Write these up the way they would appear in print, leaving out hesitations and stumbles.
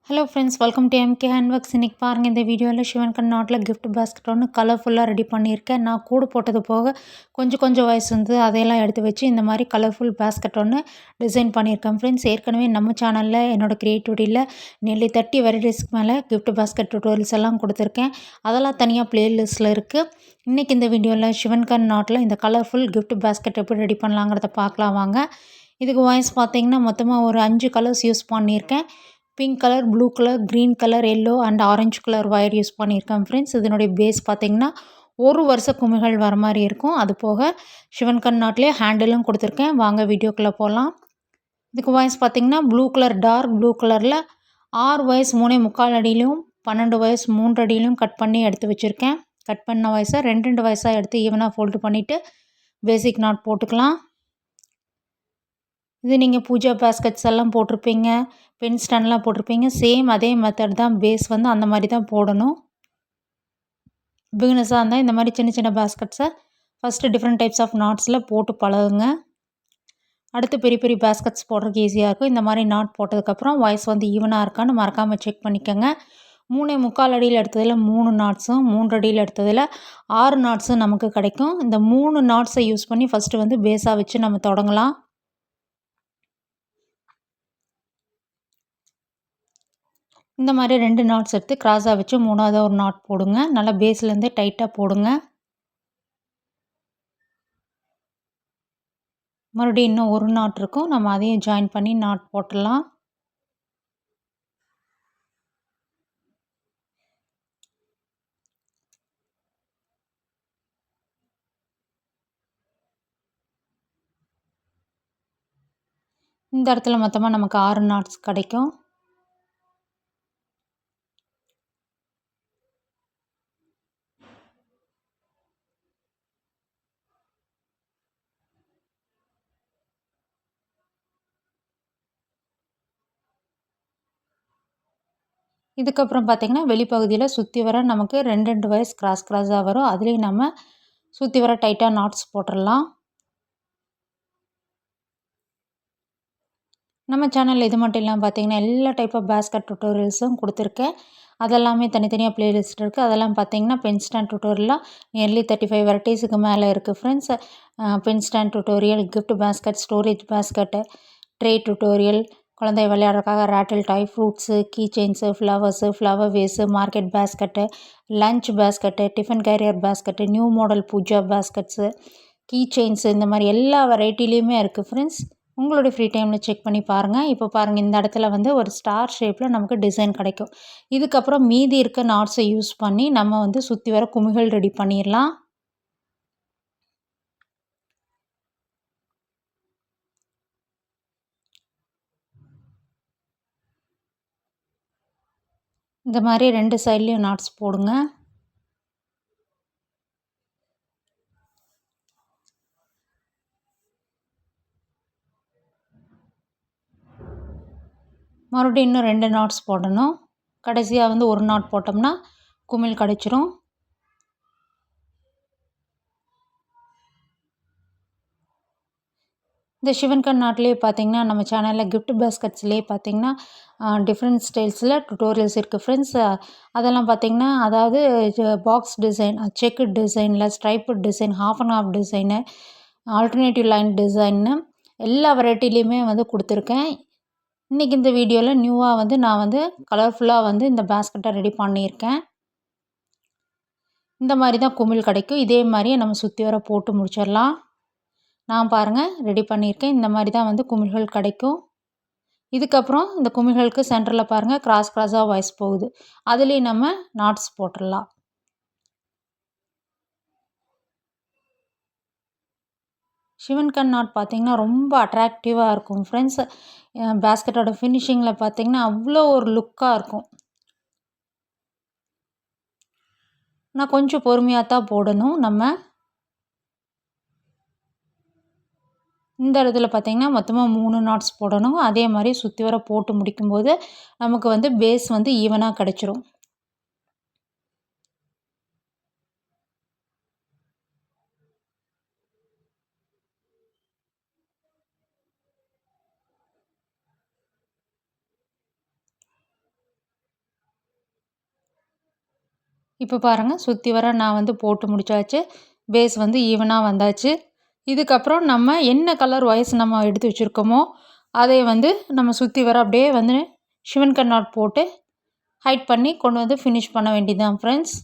Hello friends, welcome to MK handworks. இன்றைக்கி பாருங்கள், இந்த வீடியோவில் சிவன் கண்ணாட்டில் கிஃப்ட் பாஸ்கெட் ஒன்று கலர்ஃபுல்லாக ரெடி பண்ணியிருக்கேன். நான் கூடு போட்டது போக கொஞ்சம் வயசு வந்து அதையெல்லாம் எடுத்து வச்சு இந்த மாதிரி கலர்ஃபுல் பாஸ்கெட் ஒன்று டிசைன் பண்ணியிருக்கேன். ஃப்ரெண்ட்ஸ், ஏற்கனவே நம்ம சேனலில் என்னோடய க்ரியேட்டிவிட்டியில் நியர்லி 30 வெரைட்டிஸ்க்கு மேலே கிஃப்ட் பாஸ்கெட் டுட்டோரியல்ஸ் எல்லாம் கொடுத்துருக்கேன். அதெல்லாம் தனியாக ப்ளேலிஸ்ட்டில் இருக்குது. இன்றைக்கி இந்த வீடியோவில் சிவன் கண்ணாட்டில் இந்த கலர்ஃபுல் கிஃப்ட் பாஸ்கெட் எப்படி ரெடி பண்ணலாங்கிறத பார்க்கலாம் வாங்க. இதுக்கு வாய்ஸ் பார்த்திங்கன்னா மொத்தமாக ஒரு 5 கலர்ஸ் யூஸ் பண்ணியிருக்கேன். Pink colour, blue colour, green colour, yellow and orange colour wire use பண்ணியிருக்கேன். ஃப்ரெண்ட்ஸ், இதனுடைய பேஸ் பார்த்திங்கன்னா ஒரு வருஷ குமிழ்கள் வர மாதிரி இருக்கும். அது போக சிவன் கண்ணாட்டிலே ஹேண்டிலும் கொடுத்துருக்கேன். வாங்க வீடியோக்குள்ளே போகலாம். இதுக்கு வாய்ஸ் பார்த்திங்கன்னா ப்ளூ கலர், டார்க் ப்ளூ கலரில் 6 வயசு 3.25 அடியிலும் 12 வயசு 3 அடியிலும் கட் பண்ணி எடுத்து வச்சுருக்கேன். கட் பண்ண வயசை 2 வயசாக எடுத்து ஈவனாக ஃபோல்டு பண்ணிவிட்டு பேசிக் நாட் போட்டுக்கலாம். இது நீங்கள் பூஜா பாஸ்கெட்ஸ் எல்லாம் போட்டிருப்பீங்க, பென் ஸ்டாண்ட்லாம் போட்டிருப்பீங்க. சேம் அதே மெத்தட் தான். பேஸ் வந்து அந்த மாதிரி தான் போடணும். பிகினர்ஸாக இருந்தால் இந்த மாதிரி சின்ன பாஸ்கெட்ஸை ஃபஸ்ட்டு டிஃப்ரெண்ட் டைப்ஸ் ஆஃப் நாட்ஸில் போட்டு பழகுங்க. அடுத்து பெரிய பாஸ்கெட்ஸ் போடுறதுக்கு ஈஸியாக இருக்கும். இந்த மாதிரி நாட் போட்டதுக்கப்புறம் வாய்ஸ் வந்து ஈவனாக இருக்கான்னு மறக்காமல் செக் பண்ணிக்கோங்க. 3.25 அடியில் எடுத்ததில் 3 நாட்ஸும், 3 அடியில் எடுத்ததில் 6 நாட்ஸும் நமக்கு கிடைக்கும். இந்த 3 நாட்ஸை யூஸ் பண்ணி ஃபஸ்ட்டு வந்து பேஸாக வச்சு நம்ம தொடங்கலாம். இந்த மாதிரி 2 நாட்ஸ் எடுத்து கிராஸாக வச்சு 3ஆவது ஒரு நாட் போடுங்க. நல்லா பேஸ்லேருந்தே டைட்டாக போடுங்க. மறுபடியும் இன்னும் ஒரு நாட் இருக்கும். நம்ம அதையும் ஜாயின் பண்ணி நாட் போட்டுடலாம். இந்த இடத்துல மொத்தமாக நமக்கு 6 நாட்ஸ் கிடைக்கும். இதுக்கப்புறம் பார்த்திங்கன்னா வெளிப்பகுதியில் சுற்றி வர நமக்கு 2 வயசு கிராஸாக வரும். அதுலேயும் நம்ம சுற்றி வர டைட்டாக நாட்ஸ் போட்டுடலாம். நம்ம சேனலில் இது மட்டும் இல்லாமல் பார்த்திங்கன்னா எல்லா டைப் ஆஃப் பாஸ்கெட் டுட்டோரியல்ஸும் கொடுத்துருக்கேன். அதெல்லாமே தனித்தனியாக ப்ளேலிஸ்ட் இருக்குது. அதெல்லாம் பார்த்திங்கன்னா பென் ஸ்டாண்ட் டுட்டோரியல்லாம் நியர்லி 35 வெரைட்டிஸுக்கு மேலே இருக்குது. Friends, pen stand tutorial, gift basket, storage basket, tray tutorial, குழந்தை விளையாடுறதுக்காக rattle toy, fruits, key chains, flowers, flower vase, market basket, lunch basket, tiffin carrier basket, new model pooja baskets, key chains, இந்த மாதிரி எல்லா வெரைட்டிலையுமே இருக்குது. Friends, உங்களுடைய free டைமில் check பண்ணி பாருங்கள். இப்போ பாருங்கள், இந்த இடத்துல வந்து ஒரு ஸ்டார் ஷேப்பில் நமக்கு டிசைன் கிடைக்கும். இதுக்கப்புறம் மீதி இருக்க நாட்ஸை யூஸ் பண்ணி நம்ம வந்து சுற்றி வர குமிழ்கள் ரெடி பண்ணிடலாம். இந்த மாதிரி 2 சைட்லேயும் நாட்ஸ் போடுங்க. மறுபடியும் இன்னும் 2 நாட்ஸ் போடணும். கடைசியாக வந்து ஒரு நாட் போட்டோம்னா குமிழ் கிடச்சிரும். இந்த சிவன் கண்ணாட்டிலே பார்த்திங்கன்னா நம்ம சேனலில் கிஃப்ட் பாஸ்கெட்ஸ்லேயே பார்த்திங்கன்னா டிஃப்ரெண்ட் ஸ்டைல்ஸில் டுட்டோரியல்ஸ் இருக்குது. ஃப்ரெண்ட்ஸ், அதெல்லாம் பார்த்திங்கன்னா அதாவது பாக்ஸ் டிசைன், செக்கு டிசைனில், stripe design, half and half design, alternative line டிசைன்னு எல்லா வெரைட்டிலையுமே வந்து கொடுத்துருக்கேன். இன்றைக்கி இந்த வீடியோவில் நியூவாக வந்து நான் வந்து கலர்ஃபுல்லாக வந்து இந்த பாஸ்கெட்டை ரெடி பண்ணியிருக்கேன். இந்த மாதிரி தான் குமிழ் கிடைக்கும். இதே மாதிரியே நம்ம சுற்றி வர போட்டு முடிச்சிடலாம். நான் பாருங்கள் ரெடி பண்ணியிருக்கேன். இந்த மாதிரி தான் வந்து குமிழ்கள் கிடைக்கும். இதுக்கப்புறம் இந்த குமிழ்களுக்கு சென்டரில் பாருங்கள் கிராஸாக வாய்ஸ் போகுது. அதுலேயும் நம்ம நாட்ஸ் போட்டுடலாம். சிவன் கண் நாட் பார்த்திங்கன்னா ரொம்ப அட்ராக்டிவாக இருக்கும். ஃப்ரெண்ட்ஸ், பாஸ்கெட்டோட ஃபினிஷிங்கில் பார்த்திங்கன்னா அவ்வளோ ஒரு லுக்காக இருக்கும். நான் கொஞ்சம் பொறுமையாக தான் போடணும். நம்ம இந்த இடத்துல பார்த்திங்கன்னா மொத்தமாக 3 நாட்ஸ் போடணும். அதே மாதிரி சுற்றி வர போட்டு முடிக்கும்போது நமக்கு வந்து பேஸ் வந்து ஈவனாக கிடச்சிரும். இப்போ பாருங்கள் சுற்றி வர நான் வந்து போட்டு முடிச்சாச்சு. பேஸ் வந்து ஈவனாக வந்தாச்சு. இதுக்கப்புறம் நம்ம என்ன கலர் ஒயர்ஸ் நம்ம எடுத்து வச்சுருக்கோமோ அதை வந்து நம்ம சுற்றி வர அப்படியே வந்து ஷிவன் கட் நாட் போட்டு ஹைட் பண்ணி கொண்டு வந்து ஃபினிஷ் பண்ண வேண்டியதுதான் ஃப்ரெண்ட்ஸ்.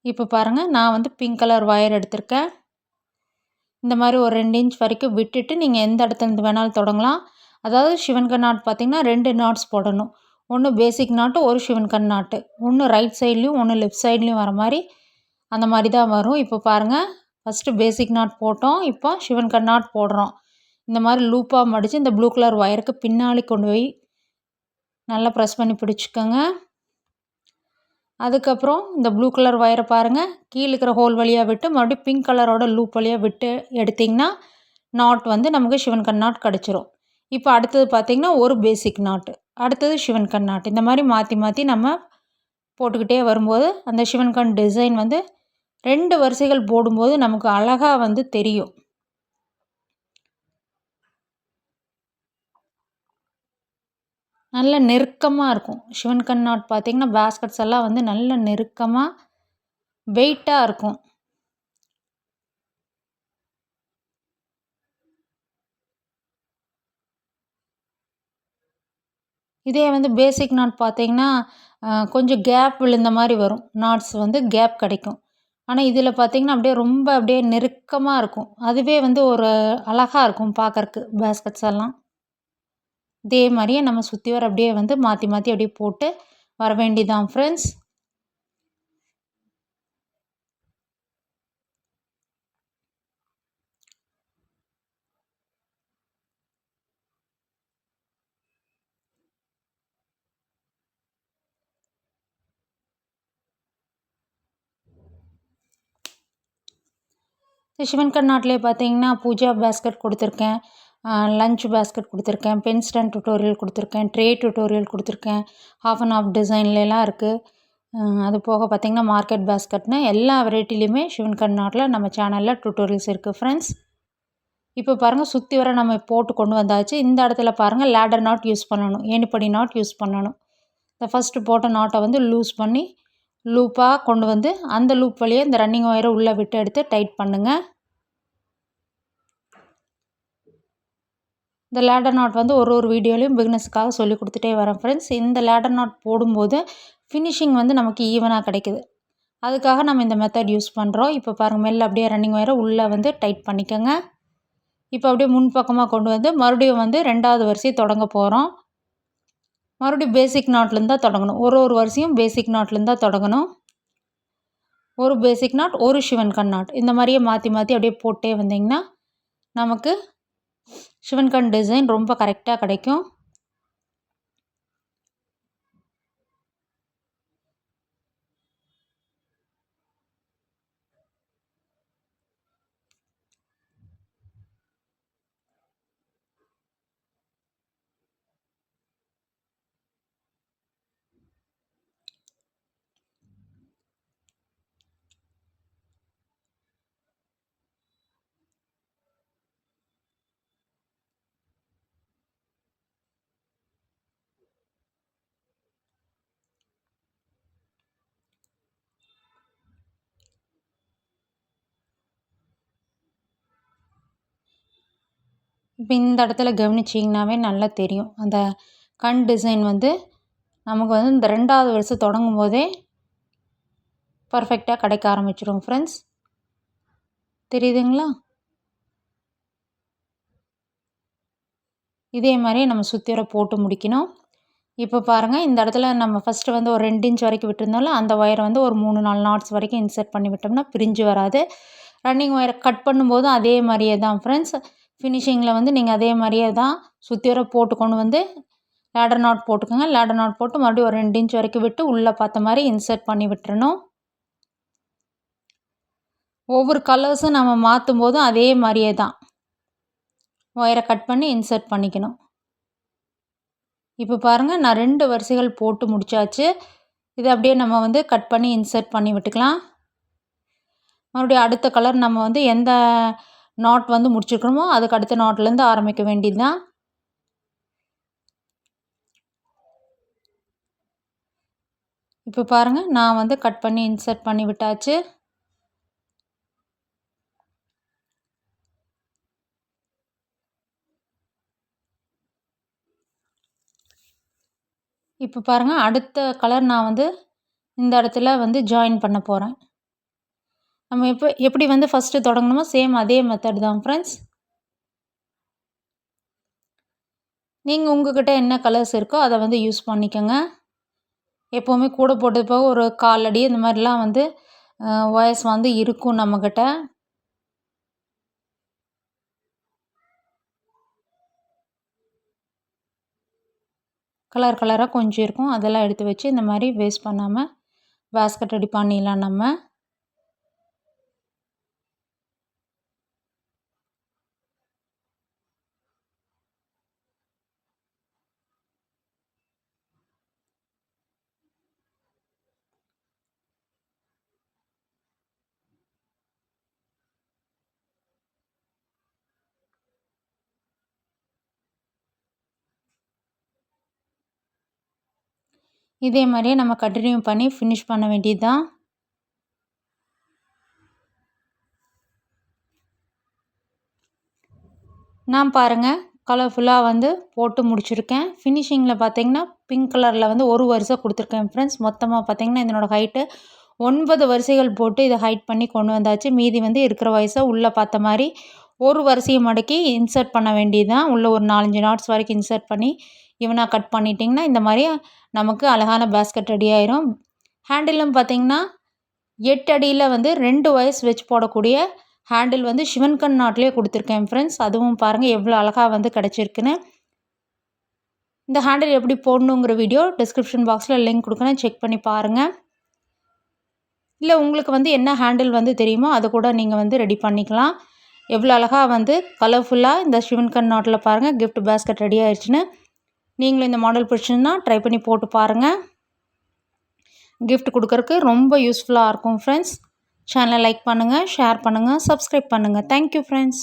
இப்போ பாருங்கள் நான் வந்து பிங்க் கலர் ஒயர் எடுத்திருக்கேன். இந்த மாதிரி ஒரு 2 இன்ச் வரைக்கும் விட்டுட்டு நீங்கள் எந்த இடத்துலேருந்து வேணாலும் தொடங்கலாம். அதாவது ஷிவன் கட் நாட் பார்த்திங்கன்னா 2 நாட்ஸ் போடணும். ஒன்று பேசிக் நாட்டு, ஒரு ஷிவன் கட் நாட்டு. ஒன்று ரைட் சைட்லேயும் ஒன்று லெஃப்ட் சைட்லேயும் வர மாதிரி அந்த மாதிரி தான் வரும். இப்போ பாருங்கள் ஃபஸ்ட்டு பேசிக் நாட் போட்டோம். இப்போ ஷிவன் கட் நாட் போடுறோம். இந்த மாதிரி லூப்பாக மடித்து இந்த ப்ளூ கலர் ஒயருக்கு பின்னாடி கொண்டு போய் நல்லா ப்ரெஸ் பண்ணி பிடிச்சிக்கோங்க. அதுக்கப்புறம் இந்த ப்ளூ கலர் ஒயரை பாருங்கள் கீழே இருக்கிற ஹோல் வழியாக விட்டு மறுபடியும் பிங்க் கலரோட லூப் வழியாக விட்டு எடுத்திங்கன்னா நாட் வந்து நமக்கு ஷிவன் கட் நாட் கிடச்சிரும். இப்போ அடுத்தது பார்த்திங்கன்னா ஒரு பேசிக் நாட்டு, அடுத்தது ஷிவன் கட் நாட். இந்த மாதிரி மாற்றி மாற்றி நம்ம போட்டுக்கிட்டே வரும்போது அந்த ஷிவன் கட் டிசைன் வந்து 2 வரிசைகள் போடும்போது நமக்கு அழகாக வந்து தெரியும். நல்ல நெருக்கமாக இருக்கும். ஷிவன் கட் நாட் பார்த்திங்கன்னா பேஸ்கட்ஸ் எல்லாம் வந்து நல்ல நெருக்கமாக வெயிட்டாக இருக்கும். இதே வந்து பேசிக் நாட் பார்த்திங்கன்னா கொஞ்சம் கேப் விழுந்த மாதிரி வரும். நாட்ஸ் வந்து கேப் கிடைக்கும். ஆனால் இதில் பார்த்திங்கன்னா அப்படியே ரொம்ப அப்படியே நெருக்கமாக இருக்கும். அதுவே வந்து ஒரு அழகாக இருக்கும் பார்க்கறக்கு பேஸ்கட்ஸ் எல்லாம். இதே மாதிரியே நம்ம சுற்றி வர அப்படியே வந்து மாற்றி மாற்றி அப்படியே போட்டு வர வேண்டியதான் ஃப்ரெண்ட்ஸ். ஷிவன் கட் நாட்லேயே பார்த்தீங்கன்னா பூஜா பேஸ்கட் கொடுத்துருக்கேன், லஞ்ச் பேஸ்கட் கொடுத்துருக்கேன், பென் ஸ்டாண்ட் டுட்டோரியல் கொடுத்துருக்கேன், ட்ரே டுட்டோரியல் கொடுத்துருக்கேன், ஹாஃப் அண்ட் ஆஃப் டிசைன்லாம் இருக்குது. அது போக பார்த்திங்கன்னா மார்க்கெட் பேஸ்கட்னு எல்லா வெரைட்டிலையுமே ஷிவன் கட் நாட்டில் நம்ம சேனலில் டுட்டோரியல்ஸ் இருக்குது ஃப்ரெண்ட்ஸ். இப்போ பாருங்கள் சுற்றி வர நம்ம போட்டு கொண்டு வந்தாச்சு. இந்த இடத்துல பாருங்கள் லேடர் நாட் யூஸ் பண்ணணும், ஏணிப்படி நாட் யூஸ் பண்ணணும். இந்த ஃபஸ்ட்டு போட்ட நாட்டை வந்து லூஸ் பண்ணி லூப்பாக கொண்டு வந்து அந்த லூப் வழியாக இந்த ரன்னிங் ஒயரை உள்ளே விட்டு எடுத்து டைட் பண்ணுங்கள். இந்த லேடர் நாட் வந்து ஒரு வீடியோலையும் பிகினர்ஸுக்காக சொல்லி கொடுத்துட்டே வரேன் ஃப்ரெண்ட்ஸ். இந்த லேடர் நாட் போடும்போது ஃபினிஷிங் வந்து நமக்கு ஈவனாக கிடைக்குது. அதுக்காக நம்ம இந்த மெத்தட் யூஸ் பண்ணுறோம். இப்போ பாருங்கள் மெல்ல அப்படியே ரன்னிங் ஒயரை உள்ளே வந்து டைட் பண்ணிக்கோங்க. இப்போ அப்படியே முன்பக்கமாக கொண்டு வந்து மறுபடியும் வந்து 2வது வரிசையை தொடங்க போகிறோம். மறுபடியும் பேசிக் நாட்லேருந்து தான் தொடங்கணும். ஒரு வரிசையும் பேசிக் நாட்லேருந்து தான் தொடங்கணும். ஒரு பேசிக் நாட், ஒரு ஷிவன் கட் நாட். இந்த மாதிரியே மாற்றி மாற்றி அப்படியே போட்டே வந்திங்கன்னா நமக்கு ஷிவன் கட் டிசைன் ரொம்ப கரெக்டாக கிடைக்கும். இப்போ இந்த இடத்துல கவனிச்சிங்கனாவே நல்லா தெரியும். அந்த கண் டிசைன் வந்து நமக்கு வந்து இந்த 2வது வரிசை தொடங்கும் போதே பர்ஃபெக்டாக கிடைக்க ஆரம்பிச்சிடும் ஃப்ரெண்ட்ஸ். தெரியுதுங்களா? இதே மாதிரியே நம்ம சுற்றி வர போட்டு முடிக்கணும். இப்போ பாருங்கள் இந்த இடத்துல நம்ம ஃபஸ்ட்டு வந்து ஒரு 2 இன்ச் வரைக்கும் விட்டுருந்தோம்ல, அந்த ஒயரை வந்து ஒரு 3-4 நாட்ஸ் வரைக்கும் இன்சர்ட் பண்ணி விட்டோம்னா பிரிஞ்சு வராது. ரன்னிங் ஒயரை கட் பண்ணும்போதும் அதே மாதிரியே தான் ஃப்ரெண்ட்ஸ். ஃபினிஷிங்கில் வந்து நீங்கள் அதே மாதிரியே தான் சுற்றி வர போட்டு கொண்டு வந்து லேடர் நாட் போட்டுக்கோங்க. லேடர் நாட் போட்டு மறுபடியும் ஒரு 2 இன்ச் வரைக்கும் விட்டு உள்ளே பார்த்த மாதிரி இன்சர்ட் பண்ணி விட்டுறணும். ஒவ்வொரு கலர்ஸும் நம்ம மாற்றும் போதும் அதே மாதிரியே தான் ஒயரை கட் பண்ணி இன்சர்ட் பண்ணிக்கணும். இப்போ பாருங்கள் நான் 2 வரிசைகள் போட்டு முடித்தாச்சு. இதை அப்படியே நம்ம வந்து கட் பண்ணி இன்சர்ட் பண்ணி விட்டுக்கலாம். மறுபடியும் அடுத்த கலர் நம்ம வந்து எந்த நாட் வந்து முடிச்சிருக்கணுமோ அதுக்கு அடுத்த நாட்லேருந்து ஆரம்பிக்க வேண்டியது தான். இப்போ பாருங்கள், நான் வந்து கட் பண்ணி இன்சர்ட் பண்ணி விட்டாச்சு. இப்போ பாருங்கள், அடுத்த கலர் நான் வந்து இந்த இடத்துல வந்து ஜாயின் பண்ண போகிறேன். நம்ம எப்படி வந்து ஃபஸ்ட்டு தொடங்கணுமோ சேம் அதே மெத்தட் தான் ஃப்ரெண்ட்ஸ். நீங்கள் உங்கள்கிட்ட என்ன கலர்ஸ் இருக்கோ அதை வந்து யூஸ் பண்ணிக்கோங்க. எப்போவுமே கூட போட்டது போக ஒரு 1/4 அடி இந்த மாதிரிலாம் வந்து ஒயர்ஸ் வந்து இருக்கும் நம்மக்கிட்ட. கலர் கலராக கொஞ்சம் இருக்கும், அதெல்லாம் எடுத்து வச்சு இந்த மாதிரி வேஸ்ட் பண்ணாமல் பேஸ்கெட் ரெடி பண்ணிடலாம் நம்ம. இதே மாதிரியே நம்ம கண்டினியூ பண்ணி ஃபினிஷ் பண்ண வேண்டியது தான். நான் பாருங்கள் கலர்ஃபுல்லாக வந்து போட்டு முடிச்சுருக்கேன். ஃபினிஷிங்கில் பார்த்தீங்கன்னா பிங்க் கலரில் வந்து ஒரு வரிசை கொடுத்துருக்கேன் ஃப்ரெண்ட்ஸ். மொத்தமாக பார்த்தீங்கன்னா இதனோட ஹைட்டு 9 வரிசைகள் போட்டு இதை ஹைட் பண்ணி கொண்டு வந்தாச்சு. மீதி வந்து இருக்கிற வயசை உள்ளே பார்த்த மாதிரி ஒரு வரிசையை மடக்கி இன்சர்ட் பண்ண வேண்டியது தான். உள்ளே ஒரு 4-5 நாட்ஸ் வரைக்கும் இன்சர்ட் பண்ணி இவனாக கட் பண்ணிட்டிங்கன்னா இந்த மாதிரி நமக்கு அழகான பேஸ்கெட் ரெடி ஆயிரும். ஹேண்டிலும் பார்த்தீங்கன்னா 8 அடியில் வந்து 2 வயசு வச்சு போடக்கூடிய ஹேண்டில் வந்து சிவன்கண் நாட்லேயே கொடுத்துருக்கேன் ஃப்ரெண்ட்ஸ். அதுவும் பாருங்கள் எவ்வளோ அழகாக வந்து கிடச்சிருக்குன்னு. இந்த ஹேண்டில் எப்படி போடணுங்கிற வீடியோ டிஸ்கிரிப்ஷன் பாக்ஸில் லிங்க் கொடுக்குறேன், செக் பண்ணி பாருங்கள். இல்லை உங்களுக்கு வந்து என்ன ஹேண்டில் வந்து தெரியுமோ அதை கூட நீங்கள் வந்து ரெடி பண்ணிக்கலாம். எவ்வளோ அழகாக வந்து கலர்ஃபுல்லாக இந்த சிவன்கண் நாட்டில் பாருங்கள் கிஃப்ட் பேஸ்கெட் ரெடி ஆயிடுச்சுன்னு. நீங்களும் இந்த மாடல் பிடிச்சிருந்தா ட்ரை பண்ணி போட்டு பாருங்கள். கிஃப்ட் கொடுக்கறக்கு ரொம்ப யூஸ்ஃபுல்லாக இருக்கும் ஃப்ரெண்ட்ஸ். சேனலை லைக் பண்ணுங்கள், ஷேர் பண்ணுங்கள், சப்ஸ்கிரைப் பண்ணுங்கள். Thank you friends.